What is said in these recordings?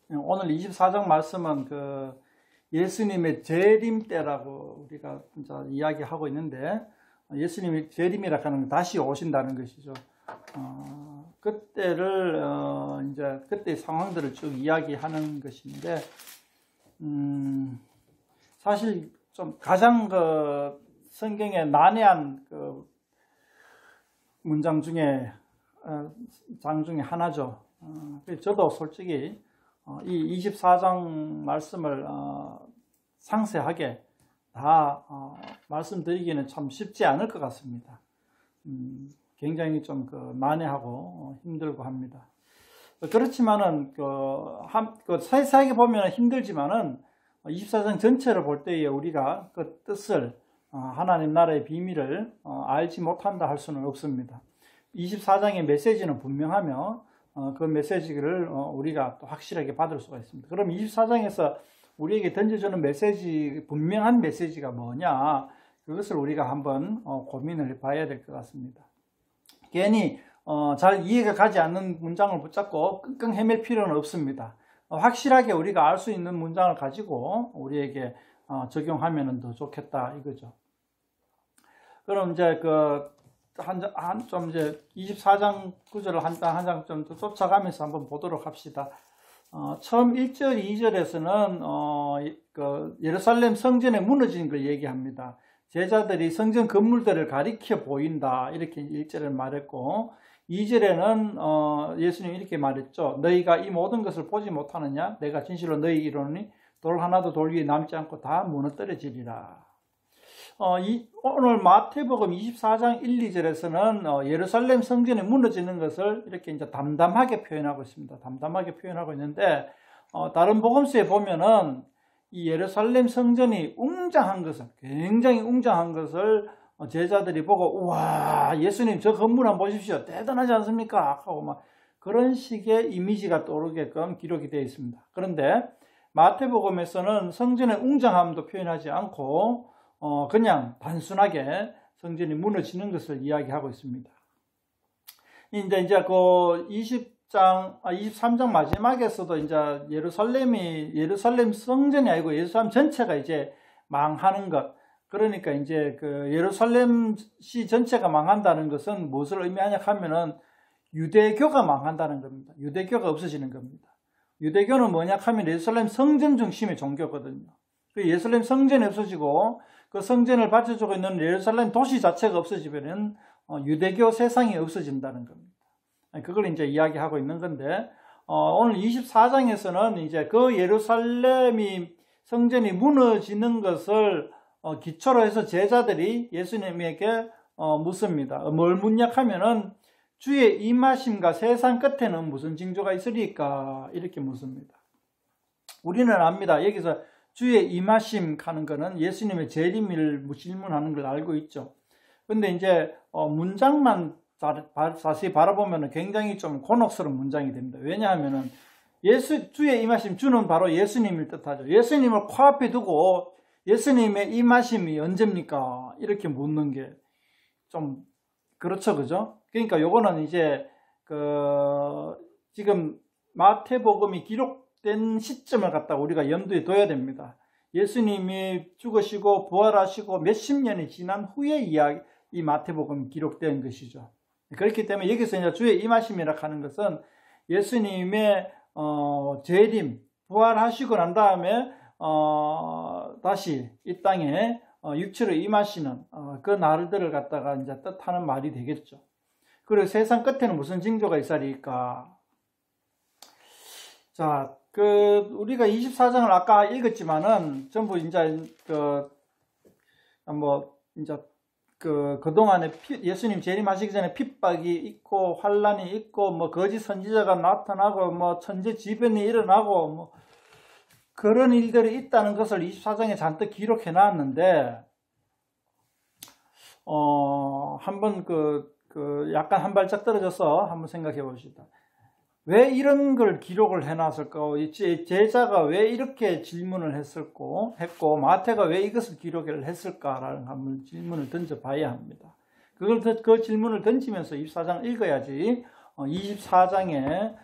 오늘 24장 말씀은 예수님의 재림 때라고 우리가 이제 이야기하고 있는데, 예수님이 재림이라 하는 건 다시 오신다는 것이죠. 그때를 이제 그때의 상황들을 쭉 이야기하는 것인데, 사실 좀 가장 성경에 난해한 문장 중에 장 중에 하나죠. 저도 솔직히 이 24장 말씀을 상세하게 다 말씀드리기는 참 쉽지 않을 것 같습니다. 굉장히 좀 난해하고 힘들고 합니다. 그렇지만은 세세하게 보면 힘들지만은 24장 전체를 볼 때에 우리가 그 뜻을 하나님 나라의 비밀을 알지 못한다 할 수는 없습니다. 24장의 메시지는 분명하며 그 메시지를 우리가 또 확실하게 받을 수가 있습니다. 그럼 24장에서 우리에게 던져주는 분명한 메시지가 뭐냐, 그것을 우리가 한번 고민을 해봐야 될 것 같습니다. 괜히 잘 이해가 가지 않는 문장을 붙잡고 끙끙 헤맬 필요는 없습니다. 확실하게 우리가 알 수 있는 문장을 가지고 우리에게 적용하면 더 좋겠다 이거죠. 그럼 이제 이제 24장 구절을 한 장 좀 쫓아가면서 한번 보도록 합시다. 처음 1절, 2절에서는 예루살렘 성전에 무너진 걸 얘기합니다. 제자들이 성전 건물들을 가리켜 보인다, 이렇게 1절을 말했고, 2절에는 예수님이 이렇게 말했죠. 너희가 이 모든 것을 보지 못하느냐? 내가 진실로 너희 이르노니 돌 하나도 돌 위에 남지 않고 다 무너뜨려지리라. 오늘 마태복음 24장 1, 2절에서는 예루살렘 성전이 무너지는 것을 이렇게 이제 담담하게 표현하고 있습니다. 담담하게 표현하고 있는데, 다른 복음서에 보면은 이 예루살렘 성전이 웅장한 것을, 굉장히 웅장한 것을 제자들이 보고, 우와, 예수님 저 건물 한번 보십시오. 대단하지 않습니까? 하고 막 그런 식의 이미지가 떠오르게끔 기록이 되어 있습니다. 그런데 마태복음에서는 성전의 웅장함도 표현하지 않고 그냥 단순하게 성전이 무너지는 것을 이야기하고 있습니다. 이제 23장 마지막에서도 이제 예루살렘 성전이 아니고 예루살렘 전체가 이제 망하는 것. 그러니까 이제 예루살렘시 전체가 망한다는 것은 무엇을 의미하냐 하면은 유대교가 망한다는 겁니다. 유대교가 없어지는 겁니다. 유대교는 뭐냐 하면 예루살렘 성전 중심의 종교거든요. 그 예루살렘 성전이 없어지고 그 성전을 받쳐주고 있는 예루살렘 도시 자체가 없어지면 유대교 세상이 없어진다는 겁니다. 그걸 이제 이야기하고 있는 건데, 오늘 24장에서는 이제 그 예루살렘이 성전이 무너지는 것을 기초로 해서 제자들이 예수님에게 묻습니다. 뭘 묻냐 하면은 주의 임하심과 세상 끝에는 무슨 징조가 있으리까, 이렇게 묻습니다. 우리는 압니다. 여기서 주의 임하심 하는 거는 예수님의 재림을 질문하는 걸 알고 있죠. 근데 이제 문장만 자세히 바라보면 굉장히 좀 곤혹스러운 문장이 됩니다. 왜냐하면은 주의 임하심, 주는 바로 예수님을 뜻하죠. 예수님을 코앞에 두고 예수님의 임하심이 언제입니까? 이렇게 묻는 게 좀 그렇죠, 그죠? 그러니까 요거는 이제 지금 마태복음이 기록된 시점을 갖다 우리가 염두에 둬야 됩니다. 예수님이 죽으시고 부활하시고 몇십 년이 지난 후에 이 마태복음이 기록된 것이죠. 그렇기 때문에 여기서 이제 주의 임하심이라 하는 것은 예수님의 재림, 부활하시고 난 다음에 다시 이 땅에 육체로 임하시는 그 날들을 갖다가 이제 뜻하는 말이 되겠죠. 그리고 세상 끝에는 무슨 징조가 있으리까? 자, 우리가 24장을 아까 읽었지만은 전부 이제 그동안에 예수님 재림하시기 전에 핍박이 있고 환란이 있고 뭐 거짓 선지자가 나타나고 뭐 천재지변이 일어나고 뭐 그런 일들이 있다는 것을 24장에 잔뜩 기록해 놨는데, 한번 약간 한 발짝 떨어져서 한번 생각해 봅시다. 왜 이런 걸 기록을 해놨을까? 제자가 왜 이렇게 질문을 했고 마태가 왜 이것을 기록을 했을까라는 한번 질문을 던져봐야 합니다. 그 질문을 던지면서 24장 읽어야지 24장에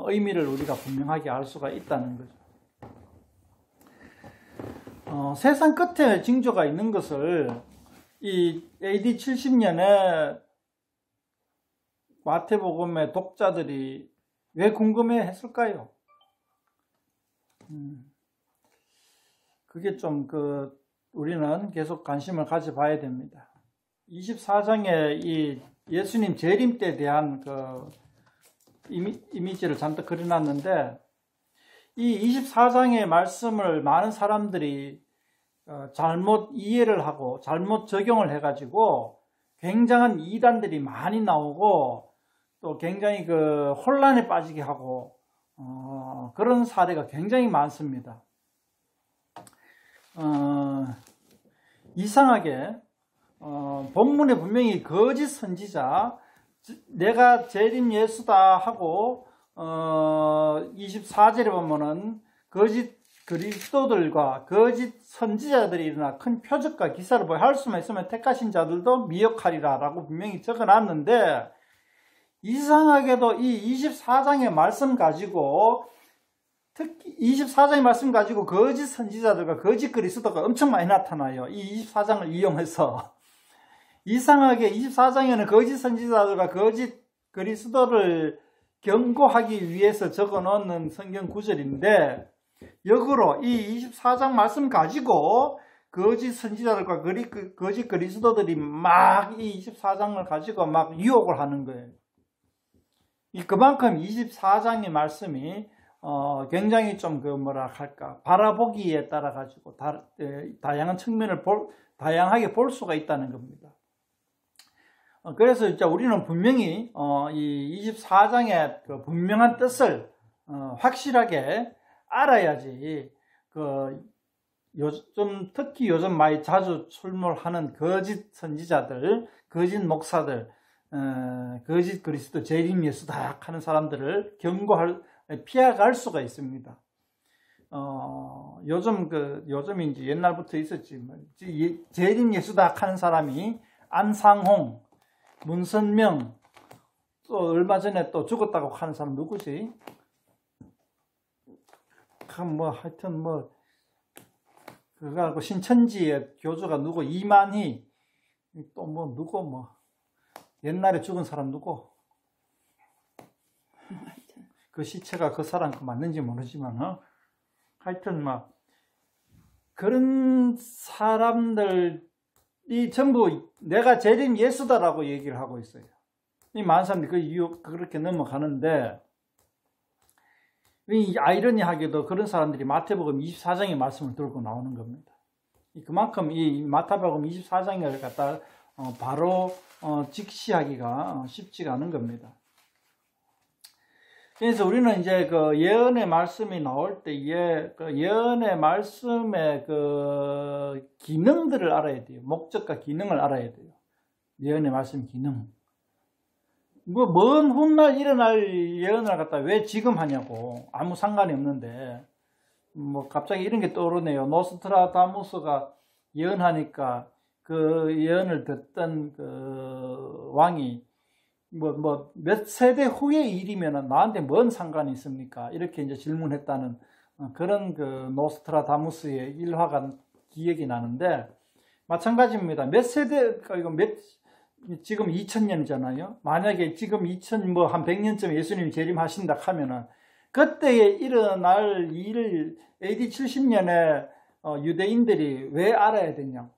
의미를 우리가 분명하게 알 수가 있다는 거죠. 세상 끝에 징조가 있는 것을 이 AD 70년에 마태복음의 독자들이 왜 궁금해 했을까요? 그게 좀 우리는 계속 관심을 가져봐야 됩니다. 24장에 이 예수님 재림 때에 대한 이미지를 잔뜩 그려놨는데, 이 24장의 말씀을 많은 사람들이 잘못 이해를 하고 잘못 적용을 해가지고 굉장한 이단들이 많이 나오고 또 굉장히 혼란에 빠지게 하고 그런 사례가 굉장히 많습니다. 이상하게 본문에 분명히 거짓 선지자, 내가 재림 예수다 하고 24절에 보면은 거짓 그리스도들과 거짓 선지자들이 일어나 큰 표적과 기사를 할 수만 있으면 택하신 자들도 미혹하리라 라고 분명히 적어놨는데, 이상하게도 이 24장의 말씀 가지고, 특히 24장의 말씀 가지고 거짓 선지자들과 거짓 그리스도가 엄청 많이 나타나요. 이 24장을 이용해서. 이상하게 24장에는 거짓 선지자들과 거짓 그리스도를 경고하기 위해서 적어놓는 성경 구절인데, 역으로 이 24장 말씀 가지고 거짓 선지자들과 거짓 그리스도들이 막 이 24장을 가지고 막 유혹을 하는 거예요. 그만큼 24장의 말씀이 굉장히 좀 바라보기에 따라 가지고 다양한 측면을 다양하게 볼 수가 있다는 겁니다. 그래서 이제 우리는 분명히 이 24장의 분명한 뜻을 확실하게 알아야지 특히 요즘 많이 자주 출몰하는 거짓 선지자들, 거짓 목사들, 거짓 그리스도 재림 예수다 하는 사람들을 피해갈 수가 있습니다. 요즘인지 옛날부터 있었지, 재림 예수다 하는 사람이 안상홍, 문선명, 또 얼마 전에 또 죽었다고 하는 사람 누구지? 하여튼 그거 신천지의 교주가 누구, 이만희, 또 누구 옛날에 죽은 사람 누구? 그 시체가 그 사람 맞는지 모르지만, 하여튼 그런 사람들이 전부 내가 재림 예수다라고 얘기를 하고 있어요. 이 많은 사람들이 그렇게 넘어가는데, 이 아이러니하게도 그런 사람들이 마태복음 24장의 말씀을 들고 나오는 겁니다. 그만큼 이 마태복음 24장을 갖다 바로 직시하기가 쉽지가 않은 겁니다. 그래서 우리는 이제 예언의 말씀이 나올 때에 예언의 말씀의 기능들을 알아야 돼요. 목적과 기능을 알아야 돼요. 예언의 말씀 기능. 먼 훗날 일어날 예언을 갖다 왜 지금 하냐고. 아무 상관이 없는데. 갑자기 이런 게 떠오르네요. 노스트라다무스가 예언하니까 그 예언을 듣던 왕이 몇 세대 후의 일이면 나한테 뭔 상관이 있습니까? 이렇게 이제 질문했다는 그런 노스트라다무스의 일화가 기억이 나는데, 마찬가지입니다. 몇 세대, 지금 2000년이잖아요. 만약에 지금 한 100년쯤 예수님이 재림하신다 하면은, 그때에 일어날 일을 AD 70년에 유대인들이 왜 알아야 되냐고.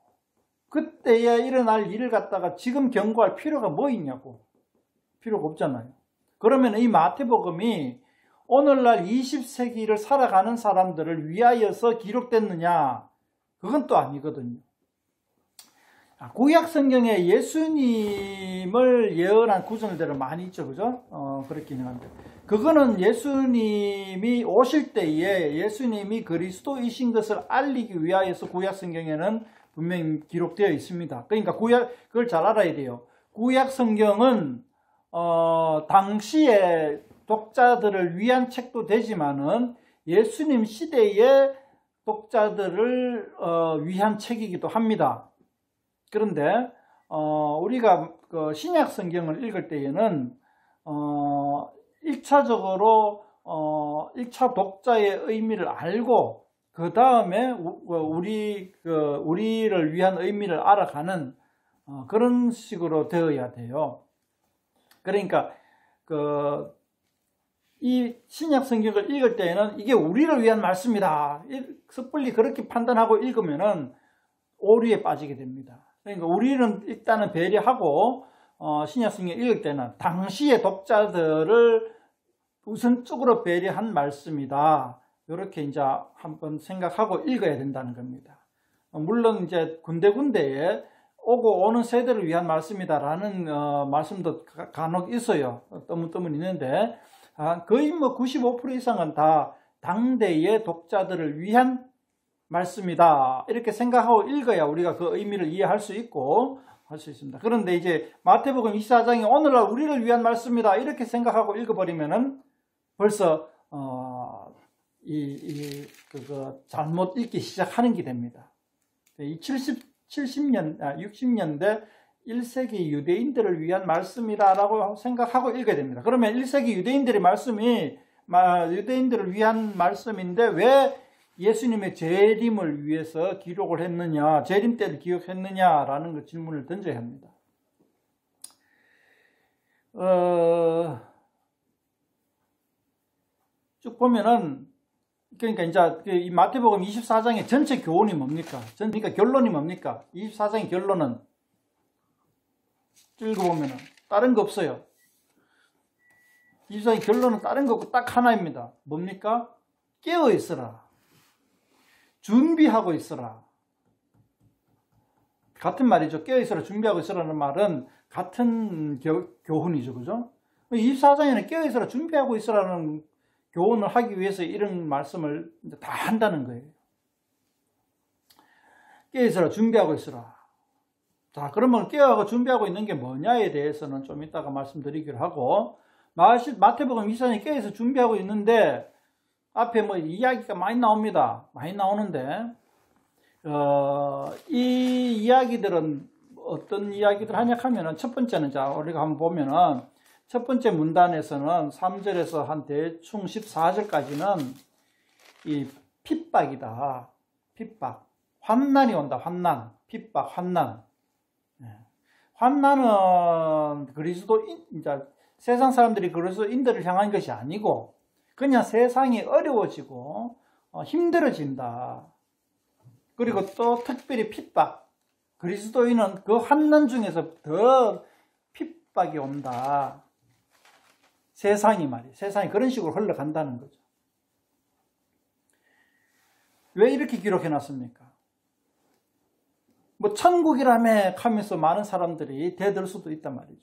그때에 일어날 일을 갖다가 지금 경고할 필요가 뭐 있냐고. 필요가 없잖아요. 그러면 이 마태복음이 오늘날 20세기를 살아가는 사람들을 위하여서 기록됐느냐? 그건 또 아니거든요. 구약 성경에 예수님을 예언한 구절들은 많이 있죠, 그죠? 그렇긴 한데. 그거는 예수님이 오실 때에 예수님이 그리스도이신 것을 알리기 위하여서 구약 성경에는 분명히 기록되어 있습니다. 그러니까 그걸 잘 알아야 돼요. 구약 성경은, 당시에 독자들을 위한 책도 되지만은 예수님 시대의 독자들을 위한 책이기도 합니다. 그런데 우리가 신약 성경을 읽을 때에는 1차적으로 1차 독자의 의미를 알고 그 다음에 우리를 위한 의미를 알아가는 그런 식으로 되어야 돼요. 그러니까 이 신약 성경을 읽을 때에는 이게 우리를 위한 말씀이다, 섣불리 그렇게 판단하고 읽으면은 오류에 빠지게 됩니다. 그러니까 우리는 일단은 배려하고 신약 성경 읽을 때는 당시의 독자들을 우선적으로 배려한 말씀이다, 이렇게 이제 한번 생각하고 읽어야 된다는 겁니다. 물론 이제 군데군데에 오고 오는 세대를 위한 말씀이다라는 말씀도 간혹 있어요. 떠문떠문 있는데 거의 뭐 95% 이상은 다 당대의 독자들을 위한 말씀이다, 이렇게 생각하고 읽어야 우리가 그 의미를 이해할 수 있고 할 수 있습니다. 그런데 이제 마태복음 24장이 오늘날 우리를 위한 말씀이다, 이렇게 생각하고 읽어버리면은 벌써 잘못 읽기 시작하는 게 됩니다. 이 60년대 1세기 유대인들을 위한 말씀이다라고 생각하고 읽어야 됩니다. 그러면 1세기 유대인들의 말씀이 유대인들을 위한 말씀인데 왜 예수님의 재림을 위해서 기록을 했느냐, 재림 때를 기억했느냐라는 그 질문을 던져야 합니다. 쭉 보면은, 그러니까 이제 이 마태복음 24장의 전체 교훈이 뭡니까? 그러니까 결론이 뭡니까? 24장의 결론은 읽어보면은 다른 거 없어요. 24장의 결론은 다른 거 없고 딱 하나입니다. 뭡니까? 깨어 있으라, 준비하고 있으라. 같은 말이죠. 깨어 있으라, 준비하고 있으라는 말은 같은 교훈이죠, 그죠? 24장에는 깨어 있으라, 준비하고 있으라는 교훈을 하기 위해서 이런 말씀을 다 한다는 거예요. 깨어 있으라, 준비하고 있으라. 자, 그러면 깨어하고 준비하고 있는 게 뭐냐에 대해서는 좀 이따가 말씀드리기로 하고, 마태복음 24장에 깨어 있어 준비하고 있는데 앞에 뭐 이야기가 많이 나옵니다. 많이 나오는데 이 이야기들은 어떤 이야기들 하냐 하면은, 첫 번째는, 자, 우리가 한번 보면은 첫 번째 문단에서는 3절에서 한 대충 14절까지는 이 핍박이다. 핍박. 환난이 온다. 환난. 핍박, 환난. 환난은 그리스도인, 이제 세상 사람들이 그리스도인들을 향한 것이 아니고 그냥 세상이 어려워지고 힘들어진다. 그리고 또 특별히 핍박. 그리스도인은 그 환난 중에서 더 핍박이 온다. 세상이 그런 식으로 흘러간다는 거죠. 왜 이렇게 기록해 놨습니까? 뭐 천국이라며 하면서 많은 사람들이 대들 수도 있단 말이죠.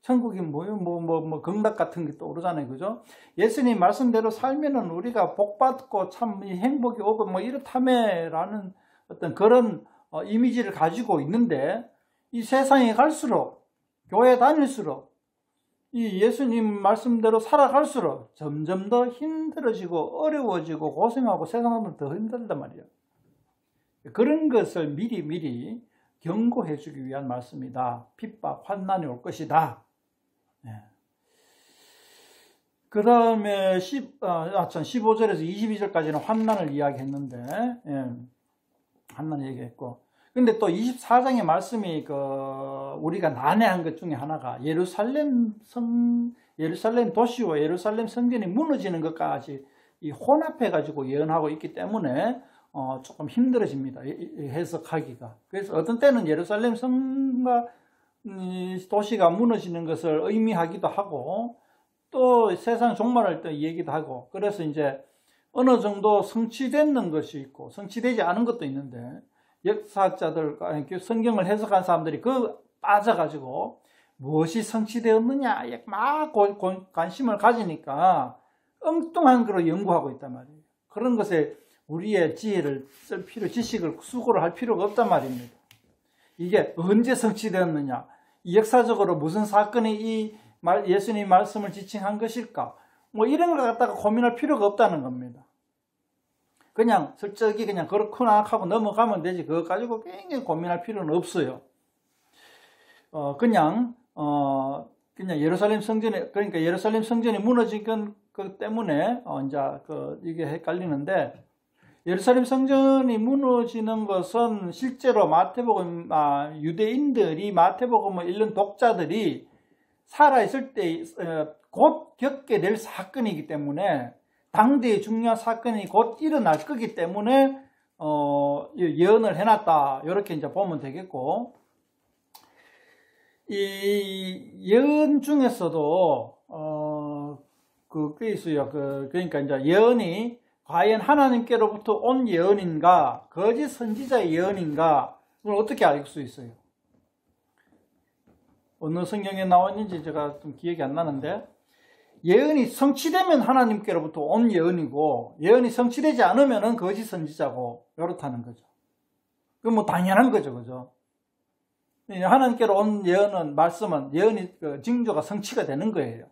천국이 뭐요? 극락 같은 게 떠오르잖아요, 그죠? 예수님 말씀대로 살면은 우리가 복받고 참 행복이 오고 뭐 이렇다며라는 어떤 그런 이미지를 가지고 있는데, 이 세상에 갈수록, 교회 다닐수록, 이 예수님 말씀대로 살아갈수록 점점 더 힘들어지고 어려워지고 고생하고 세상하면 더 힘들단 말이에요. 그런 것을 미리 경고해 주기 위한 말씀이다. 핍박, 환난이 올 것이다. 그 다음에 15절에서 22절까지는 환난을 이야기했는데, 환난 얘기했고, 근데 또 24장의 말씀이 우리가 난해한 것 중에 하나가 예루살렘 도시와 예루살렘 성전이 무너지는 것까지 이 혼합해 가지고 예언하고 있기 때문에 조금 힘들어집니다, 해석하기가. 그래서 어떤 때는 예루살렘 성과 도시가 무너지는 것을 의미하기도 하고, 또 세상 종말을 또 얘기도 하고, 그래서 이제 어느 정도 성취되는 것이 있고 성취되지 않은 것도 있는데, 역사자들, 성경을 해석한 사람들이 빠져가지고 무엇이 성취되었느냐 막 관심을 가지니까 엉뚱한 거로 연구하고 있단 말이에요. 그런 것에 우리의 지혜를 쓸 지식을 수고를 할 필요가 없단 말입니다. 이게 언제 성취되었느냐, 역사적으로 무슨 사건이 예수님 말씀을 지칭한 것일까, 뭐 이런 걸 갖다가 고민할 필요가 없다는 겁니다. 그냥 슬쩍이 그냥 그렇구나 하고 넘어가면 되지, 그거 가지고 굉장히 고민할 필요는 없어요. 그냥 그냥 예루살렘 성전에, 그러니까 예루살렘 성전이 무너진 것 때문에 이제 이게 헷갈리는데, 예루살렘 성전이 무너지는 것은 실제로 마태복음, 유대인들이 마태복음을 읽는 독자들이 살아있을 때 곧 겪게 될 사건이기 때문에, 당대의 중요한 사건이 곧 일어날 거기 때문에 예언을 해놨다, 이렇게 이제 보면 되겠고, 이 예언 중에서도 그게 있어요. 그러니까 이제 예언이 과연 하나님께로부터 온 예언인가, 거짓 선지자의 예언인가, 그걸 어떻게 알 수 있어요? 어느 성경에 나왔는지 제가 좀 기억이 안 나는데, 예언이 성취되면 하나님께로부터 온 예언이고, 예언이 성취되지 않으면 거짓 선지자고, 이렇다는 거죠. 그건 뭐 당연한 거죠, 그죠? 하나님께로 온 예언은, 말씀은, 예언이, 징조가 성취가 되는 거예요.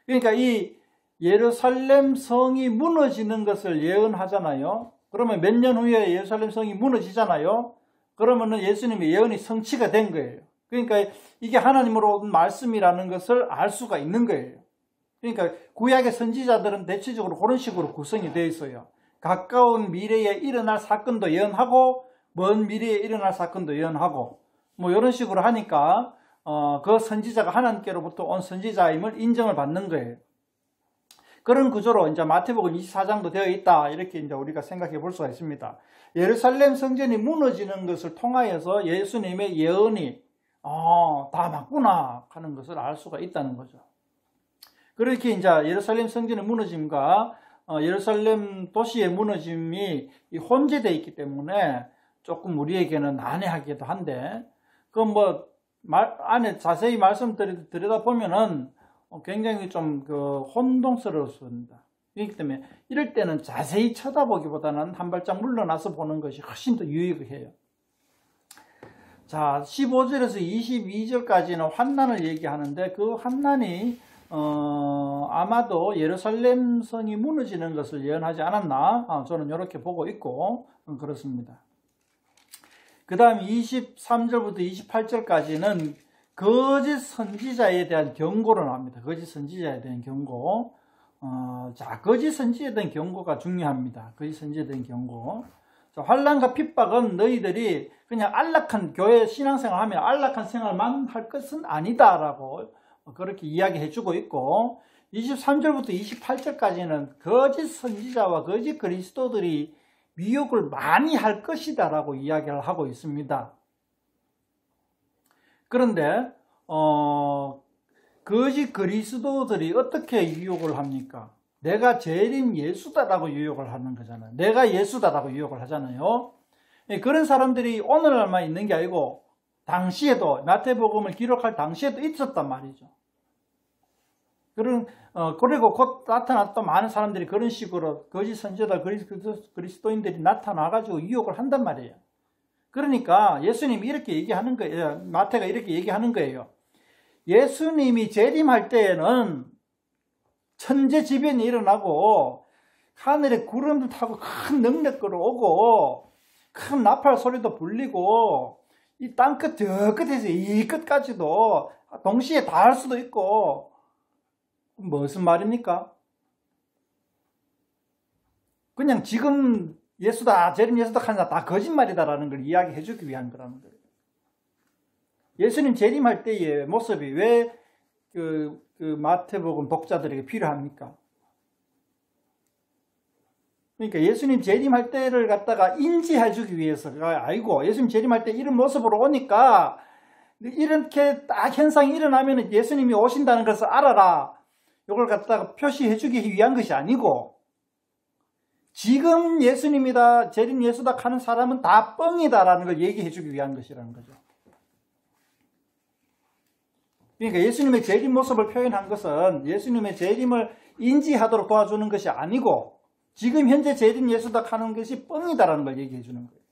그러니까 이 예루살렘 성이 무너지는 것을 예언하잖아요. 그러면 몇 년 후에 예루살렘 성이 무너지잖아요. 그러면은 예수님의 예언이 성취가 된 거예요. 그러니까 이게 하나님으로 온 말씀이라는 것을 알 수가 있는 거예요. 그러니까 구약의 선지자들은 대체적으로 그런 식으로 구성이 되어 있어요. 가까운 미래에 일어날 사건도 예언하고, 먼 미래에 일어날 사건도 예언하고, 뭐 이런 식으로 하니까 그 선지자가 하나님께로부터 온 선지자임을 인정을 받는 거예요. 그런 구조로 이제 마태복음 24장도 되어 있다, 이렇게 이제 우리가 생각해 볼 수가 있습니다. 예루살렘 성전이 무너지는 것을 통하여서 예수님의 예언이 다 맞구나 하는 것을 알 수가 있다는 거죠. 그렇게 이제 예루살렘 성전의 무너짐과 예루살렘 도시의 무너짐이 혼재되어 있기 때문에 조금 우리에게는 난해하기도 한데, 안에 자세히 들여다보면은 굉장히 좀 혼동스러웠습니다. 그렇기 때문에 이럴 때는 자세히 쳐다보기보다는 한 발짝 물러나서 보는 것이 훨씬 더 유익해요. 자, 15절에서 22절까지는 환난을 얘기하는데, 그 환난이 아마도 예루살렘 성이 무너지는 것을 예언하지 않았나, 저는 이렇게 보고 있고 그렇습니다. 그 다음 23절부터 28절까지는 거짓 선지자에 대한 경고를 합니다. 거짓 선지자에 대한 경고. 자, 거짓 선지자에 대한 경고가 중요합니다. 거짓 선지자에 대한 경고. 자, 환난과 핍박은 너희들이 그냥 안락한 교회 신앙생활 하면 안락한 생활만 할 것은 아니다라고 그렇게 이야기해 주고 있고, 23절부터 28절까지는 거짓 선지자와 거짓 그리스도들이 미혹을 많이 할 것이다 라고 이야기를 하고 있습니다. 그런데 거짓 그리스도들이 어떻게 유혹을 합니까? 내가 재림 예수다라고 유혹을 하는 거잖아요. 내가 예수다라고 유혹을 하잖아요. 그런 사람들이 오늘날만 있는 게 아니고 당시에도, 마태복음을 기록할 당시에도 있었단 말이죠. 그리고 곧 나타났던 많은 사람들이 그런 식으로 거짓 선지자 그리스도인들이 나타나가지고 유혹을 한단 말이에요. 그러니까 예수님이 이렇게 얘기하는 거예요. 마태가 이렇게 얘기하는 거예요. 예수님이 재림할 때에는 천재지변이 일어나고, 하늘에 구름을 타고 큰 능력으로 오고, 큰 나팔 소리도 불리고, 이 땅끝 저 끝에서 이 끝까지도 동시에 다 할 수도 있고, 무슨 말입니까? 그냥 지금 예수다, 재림 예수다 하나 다 거짓말이다라는 걸 이야기해 주기 위한 거라는 거예요. 예수님 재림할 때의 모습이 왜 그 마태복음 독자들에게 필요합니까? 그러니까 예수님 재림할 때를 갖다가 인지해 주기 위해서가 아니고, 예수님 재림할 때 이런 모습으로 오니까 이렇게 딱 현상이 일어나면 예수님이 오신다는 것을 알아라, 이걸 갖다가 표시해 주기 위한 것이 아니고, 지금 예수님이다, 재림 예수다 하는 사람은 다 뻥이다라는 걸 얘기해 주기 위한 것이라는 거죠. 그러니까 예수님의 재림 모습을 표현한 것은 예수님의 재림을 인지하도록 도와주는 것이 아니고, 지금 현재 재림 예수다 하는 것이 뻥이다라는 걸 얘기해 주는 거예요.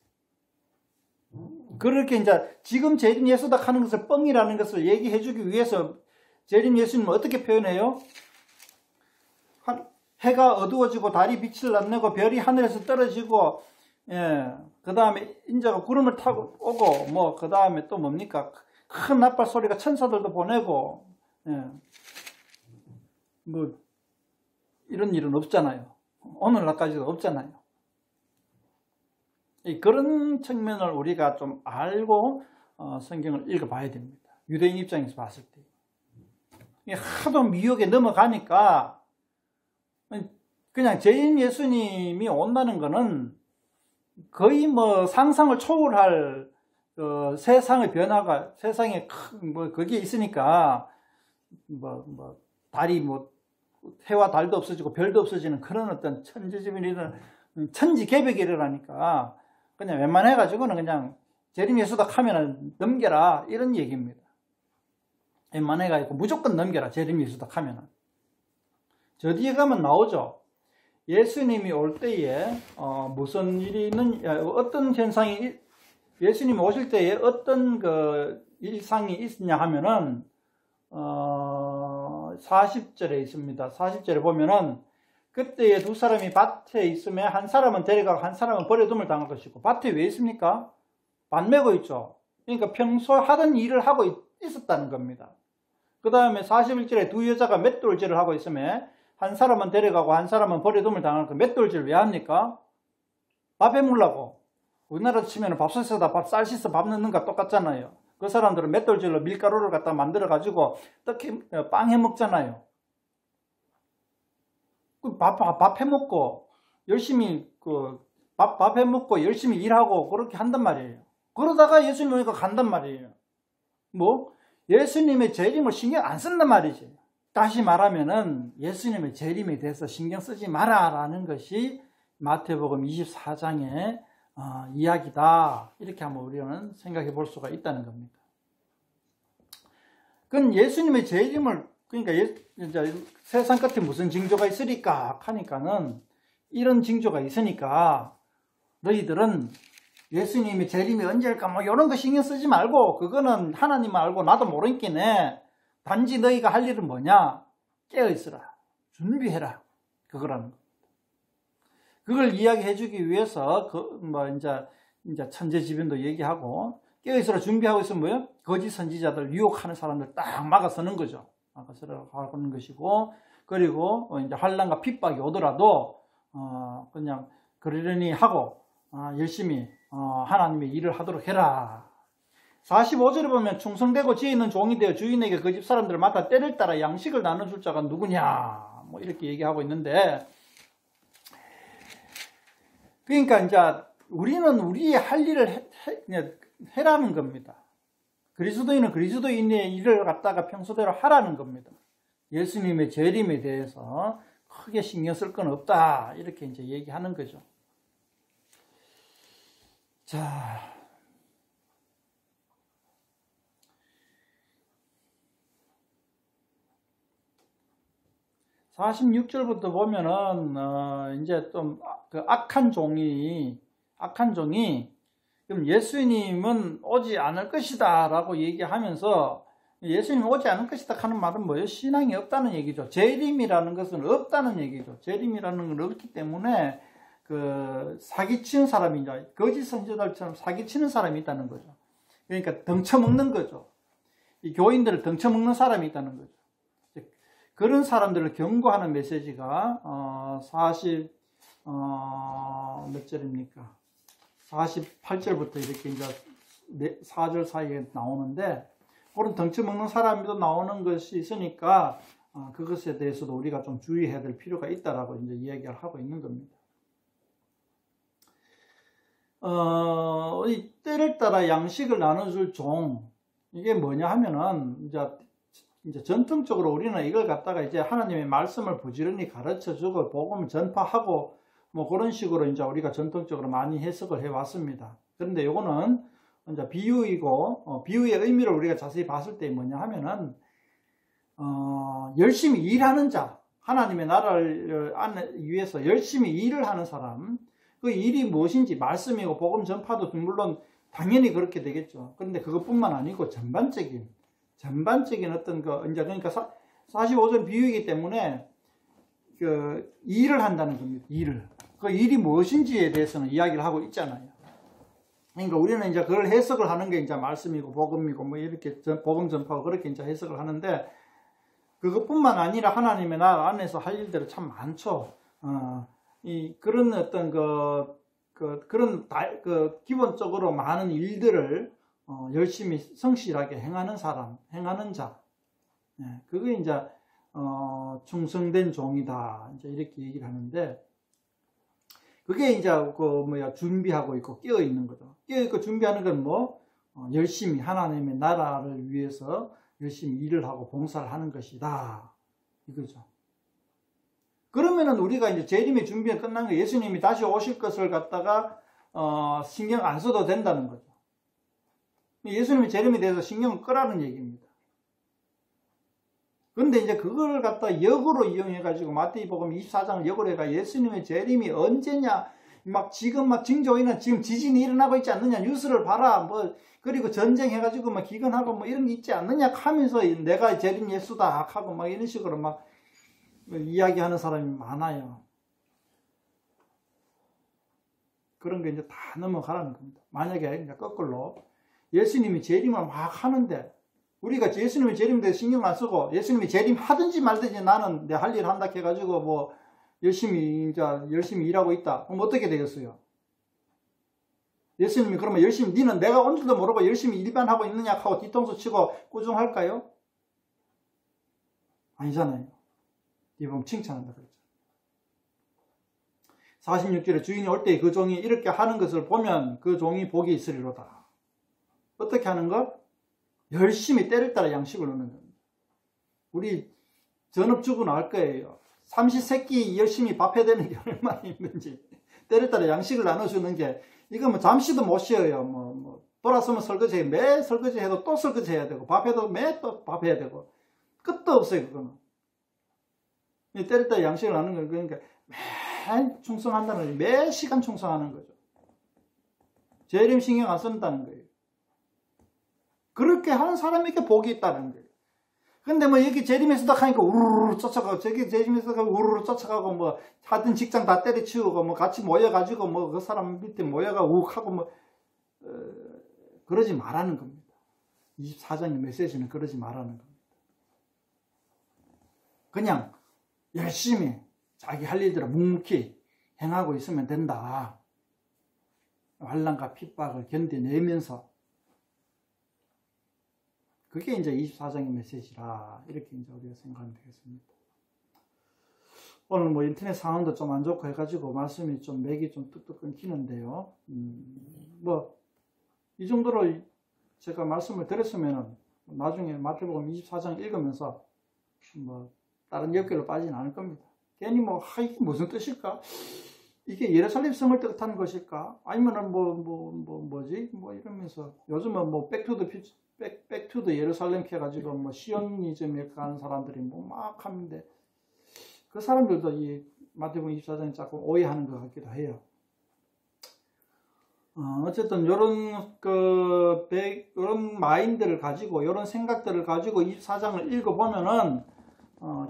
그렇게 이제 지금 재림 예수다 하는 것을 뻥이라는 것을 얘기해 주기 위해서 재림 예수님은 어떻게 표현해요? 해가 어두워지고 달이 빛을 안 내고 별이 하늘에서 떨어지고, 그 다음에 인자가 구름을 타고 오고, 그 다음에 또 뭡니까? 큰 나팔 소리가 천사들도 보내고, 예. 뭐 이런 일은 없잖아요. 오늘날까지도 없잖아요. 그런 측면을 우리가 좀 알고 성경을 읽어봐야 됩니다. 유대인 입장에서 봤을 때 하도 미혹에 넘어가니까 그냥 재림 예수님이 온다는 거는 거의 뭐 상상을 초월할 세상의 변화가 세상에 뭐 거기에 있으니까 뭐 달이 뭐 해와 달도 없어지고 별도 없어지는 그런 어떤 천지개벽이 일어나니까 그냥 웬만해가지고는 그냥 재림 예수다 하면은 넘겨라 이런 얘기입니다. 웬만해가지고 무조건 넘겨라 재림 예수다 하면은. 저 뒤에 가면 나오죠. 예수님이 올 때에 무슨 일이 있는 어떤 현상이 예수님이 오실 때에 어떤 그 일상이 있느냐 하면은 40절에 있습니다. 40절에 보면은 그때에 두 사람이 밭에 있으면 한 사람은 데려가고 한 사람은 버려둠을 당할 것이고. 밭에 왜 있습니까? 밭 메고 있죠. 그러니까 평소 하던 일을 하고 있었다는 겁니다. 그 다음에 41절에 두 여자가 맷돌질을 하고 있으면 한 사람은 데려가고 한 사람은 버려둠을 당할 거. 맷돌질 왜 합니까? 밥 해물라고. 우리나라 치면 밥솥에다 쌀 씻어 밥 넣는 거 똑같잖아요. 그 사람들은 맷돌질로 밀가루를 갖다 만들어 가지고 빵 해 먹잖아요. 밥 해 먹고 열심히 밥 해 먹고 열심히 일하고 그렇게 한단 말이에요. 그러다가 예수님 오니까 간단 말이에요. 뭐 예수님의 재림을 신경 안 쓴단 말이지. 다시 말하면은 예수님의 재림에 대해서 신경 쓰지 마라라는 것이 마태복음 24장의 이야기다. 이렇게 한번 우리는 생각해 볼 수가 있다는 겁니다. 그건 예수님의 재림을 그러니까 이제 세상 끝에 무슨 징조가 있으리까 하니까는 이런 징조가 있으니까 너희들은 예수님의 재림이 언제일까 뭐 이런 거 신경 쓰지 말고 그거는 하나님만 알고 나도 모르겠네. 단지 너희가 할 일은 뭐냐? 깨어있으라. 준비해라. 그거라는 거. 그걸 이야기해 주기 위해서 이제 천재지변도 얘기하고 깨어있으라 준비하고 있으면 뭐예요? 거짓 선지자들 유혹하는 사람들 딱 막아서는 거죠. 막아서는 것이고 그리고 이제 환난과 핍박이 오더라도 그냥 그러려니 하고 열심히 하나님의 일을 하도록 해라. 45절에 보면 충성되고 지혜 있는 종이 되어 주인에게 그 집 사람들을 맡아 때를 따라 양식을 나눠줄 자가 누구냐 뭐 이렇게 얘기하고 있는데 그러니까 이제 우리는 우리의 할 일을 해라는 겁니다. 그리스도인은 그리스도인의 일을 갖다가 평소대로 하라는 겁니다. 예수님의 재림에 대해서 크게 신경 쓸 건 없다 이렇게 이제 얘기하는 거죠. 자. 46절부터 보면은 이제 좀 그 악한 종이 그럼 예수님은 오지 않을 것이다 라고 얘기하면서 예수님이 오지 않을 것이다 하는 말은 뭐예요? 신앙이 없다는 얘기죠. 재림이라는 것은 없다는 얘기죠. 재림이라는 건 없기 때문에 그 사기치는 사람이 이제 거짓 선지자들처럼 사기치는 사람이 있다는 거죠. 그러니까 덩쳐먹는 거죠. 이 교인들을 덩쳐먹는 사람이 있다는 거죠. 그런 사람들을 경고하는 메시지가 몇 절입니까? 48절부터 이렇게 이제 4절 사이에 나오는데 그런 덩치 먹는 사람도 나오는 것이 있으니까 그것에 대해서도 우리가 좀 주의해야 될 필요가 있다라고 이제 이야기를 하고 있는 겁니다. 이 때를 따라 양식을 나눠줄 종 이게 뭐냐 하면은 이제 전통적으로 우리는 이걸 갖다가 이제 하나님의 말씀을 부지런히 가르쳐주고 복음을 전파하고 뭐 그런 식으로 이제 우리가 전통적으로 많이 해석을 해왔습니다. 그런데 이거는 이제 비유이고 비유의 의미를 우리가 자세히 봤을 때 뭐냐 하면은 열심히 일하는 자, 하나님의 나라를 위해서 열심히 일을 하는 사람, 그 일이 무엇인지 말씀이고 복음 전파도 물론 당연히 그렇게 되겠죠. 그런데 그것뿐만 아니고 전반적인 어떤 이제 그러니까 45절 비유이기 때문에 그 일을 한다는 겁니다. 그 일이 무엇인지에 대해서는 이야기를 하고 있잖아요. 그러니까 우리는 이제 그걸 해석을 하는 게 이제 말씀이고 복음이고 뭐 이렇게 복음 전파고 그렇게 이제 해석을 하는데 그것뿐만 아니라 하나님의 나라 안에서 할 일들이 참 많죠. 그런 어떤 기본적으로 많은 일들을 열심히 성실하게 행하는 사람, 행하는 자. 그게 이제 충성된 종이다. 이제 이렇게 얘기를 하는데, 그게 이제 준비하고 있고 끼어 있는 거죠. 끼어 있고 준비하는 건 열심히 하나님의 나라를 위해서 열심히 일을 하고 봉사를 하는 것이다. 이거죠. 그러면은 우리가 이제 재림의 준비가 끝난 거, 예수님이 다시 오실 것을 갖다가 신경 안 써도 된다는 거죠. 예수님의 재림에 대해서 신경을 끄라는 얘기입니다. 근데 이제 그걸 갖다 역으로 이용해가지고 마태복음 24장을 역으로 해가 예수님의 재림이 언제냐, 지금 징조에는 지금 지진이 일어나고 있지 않느냐, 뉴스를 봐라, 그리고 전쟁해가지고 기근하고 이런 게 있지 않느냐 하면서 내가 재림 예수다 하고 이런 식으로 이야기하는 사람이 많아요. 그런 게 이제 다 넘어가라는 겁니다. 만약에 이제 거꾸로 예수님이 재림을 막 하는데, 우리가 예수님의 재림에 대해서 신경 안 쓰고 예수님이 재림하든지 말든지 나는 내 할 일 한다 해가지고 열심히 일하고 있다. 그럼 어떻게 되겠어요? 예수님이 그러면 열심히, 니는 내가 온 줄도 모르고 열심히 일만 하고 있느냐 하고 뒤통수 치고 꾸중할까요? 아니잖아요. 이 보면 칭찬한다 그랬죠. 46절에 주인이 올 때 그 종이 이렇게 하는 것을 보면 그 종이 복이 있으리로다. 어떻게 하는 것? 열심히 때를 따라 양식을 넣는 겁니다. 우리 전업주부는 알 거예요. 삼시세끼 열심히 밥해야 되는 게 얼마나 힘든지. 때를 따라 양식을 나눠주는 게, 이거 잠시도 못 쉬어요. 돌아서면 설거지, 매 설거지 해도 또 설거지 해야 되고, 밥해도 매 또 밥해야 되고, 끝도 없어요, 그거는. 때를 따라 양식을 나누는 거, 그러니까 매 충성한다는 거죠. 매 시간 충성하는 거죠. 재림 신경 안 쓴다는 거예요. 그렇게 하는 사람에게 복이 있다는 거예요. 근데 여기 재림에서 딱 하니까 우르르 쫓아가고, 저기 재림에서 우르르 쫓아가고, 하여튼 직장 다 때려치우고, 같이 모여가지고, 그 사람 밑에 모여가 욱 하고, 그러지 말라는 겁니다. 24장의 메시지는 그러지 말라는 겁니다. 그냥 열심히 자기 할 일들을 묵묵히 행하고 있으면 된다. 환난과 핍박을 견뎌내면서. 그게 이제 24장의 메시지라, 이렇게 이제 우리가 생각하면 되겠습니다. 오늘 인터넷 상황도 좀 안 좋고 해가지고 말씀이 좀 맥이 좀 뚝뚝 끊기는데요. 이 정도로 제가 말씀을 드렸으면은 나중에 마태복음 24장 읽으면서 다른 옆길로 빠지진 않을 겁니다. 괜히 이게 무슨 뜻일까? 이게 예루살렘 성을 뜻하는 것일까? 아니면은 뭐지? 이러면서 요즘은 백투더 예루살렘 해가지고 시오니즘에 가는 사람들이 막 하는데, 그 사람들도 이 마태복음 24장에 자꾸 오해하는 것 같기도 해요. 어쨌든 요런 마인드를 가지고, 요런 생각들을 가지고 24장을 읽어보면은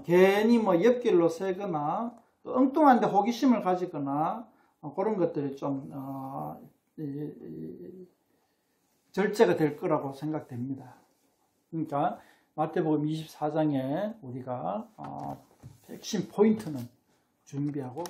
괜히 옆길로 새거나 엉뚱한데 호기심을 가지거나 그런 것들이 좀 절제가 될 거라고 생각됩니다. 그러니까 마태복음 24장에 우리가 핵심 포인트는 준비하고